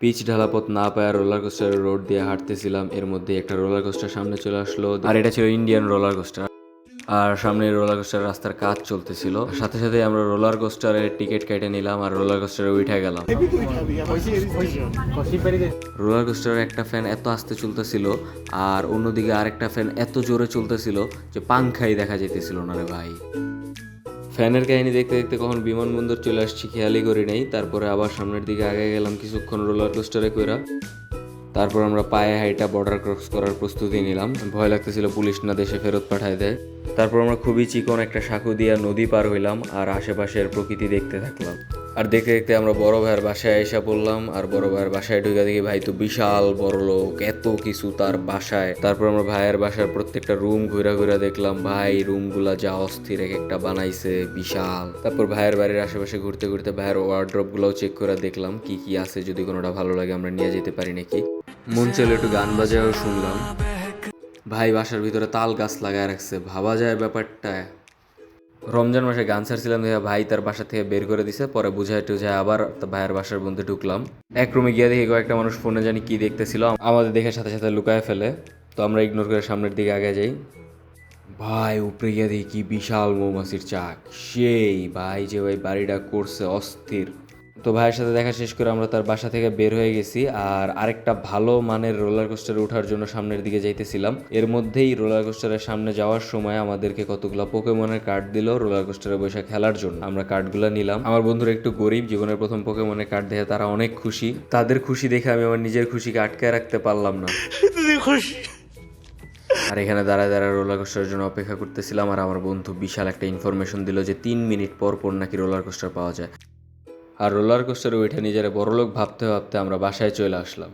Pitch ঢালা পথ না পায় রোলার কোস্টারের রোড দিয়ে হাঁটতেছিলাম, এর মধ্যে একটা রোলার কোস্টার সামনে চলে আসলো, আর এটা ছিল ইন্ডিয়ান রোলার কোস্টার। আর সামনে রোলার কোস্টার রাস্তার কাজ চলতেছিল, সাথে সাথে আমরা রোলার কোস্টারের টিকিট কেটে নিলাম আর রোলার কোস্টারে উঠে গেলাম। রোলার কোস্টারের একটা ফ্যান এত আস্তে চলতেছিল আর অন্যদিকে আরেকটা ফ্যান এত জোরে চলতেছিল যে পাংখাই দেখা যেতেছিল না রে ভাই। ফ্যানের কাহিনী দেখতে দেখতে কখন বিমানবন্দর চলে আসছি খেয়ালই করি নাই। তারপরে আবার সামনের দিকে আগে গেলাম কিছুক্ষণ রোলার কোস্টারে কইরা। তারপর আমরা পায়ে হাইটা বর্ডার ক্রস করার প্রস্তুতি নিলাম, ভয় লাগতেছিল পুলিশ না দেশে ফেরত পাঠায় দেয়। তারপর আমরা খুবই চিকন একটা সাঁকো দিয়া নদী পার হইলাম আর আশেপাশের প্রকৃতি দেখতে থাকলাম। আর দেখতে দেখতে আমরা বড় ভাইয়ের বাসায় এসে পড়লাম। আর বড় ভাইয়ের বাসায় ঢুকে দেখি ভাই তো বিশাল বড় লোক, এত কিছু তার বাসায়। তারপর আমরা ভাইয়ের বাসার প্রত্যেকটা রুম ঘুরা ঘুরা দেখলাম, ভাই রুমগুলা যা অস্থির এক একটা বানাইছে, বিশাল। তারপর ভাইয়ের বাড়ির আশেপাশে ঘুরতে ঘুরতে ভাইয়ের ওয়ার্ড্রপ গুলাও চেক করে দেখলাম কি কি আছে, যদি কোনোটা ভালো লাগে আমরা নিয়ে যেতে পারি নাকি। মন চাইলে একটু গান বাজাও শুনলাম। ভাই বাসার ভিতরে তাল গাছ লাগায় রাখছে, ভাবা যায় ব্যাপারটা। রমজান মাসে গান ছাড়ছিলাম দেখে ভাই তার বাসা থেকে বের করে দিছে, পরে বুঝায় টুঝায় আবার ভাইয়ের বাসার মধ্যে ঢুকলাম। এক রুমে গিয়ে দেখি কয়েকটা মানুষ ফোনে জানি কি দেখতেছিল, আমাদের দেখে সাথে সাথে লুকায় ফেলে। তো আমরা ইগনোর করে সামনের দিকে আগে যাই। ভাই উপরে গিয়ে দেখি কি বিশাল মৌমাছির চাক, সেই ভাই যে ভাই বাড়িটা করছে অস্থির। তো ভাইয়ের সাথে দেখা শেষ করে আমরা তার বাসা থেকে বের হয়ে গেছি আর আরেকটা ভালো মানের রোলার কোস্টারে ওঠার জন্য সামনের দিকে যাইতেছিলাম। এর মধ্যেই রোলার কোস্টারের সামনে যাওয়ার সময় আমাদেরকে কতগুলো পোকেমনের কার্ড দিল রোলার কোস্টারে বসে খেলার জন্য। আমরা কার্ডগুলো নিলাম। আমার বন্ধুরা একটু গরিব, জীবনের প্রথম পোকেমনের কার্ড দেখে তারা অনেক খুশি। তাদের খুশি দেখে আমি আমার নিজের খুশিকে আটকায় রাখতে পারলাম না। আর এখানে দাঁড়ায় দাঁড়ায় রোলার কোস্টারের জন্য অপেক্ষা করতেছিলাম। আর আমার বন্ধু বিশাল একটা ইনফরমেশন দিল যে 3 মিনিট পর পর নাকি রোলার কোস্টার পাওয়া যায়। আর রোলার কোস্টারে ওইটা নিজেরা বড়লোক ভাবতে ভাবতে আমরা বাসায় চলে আসলাম।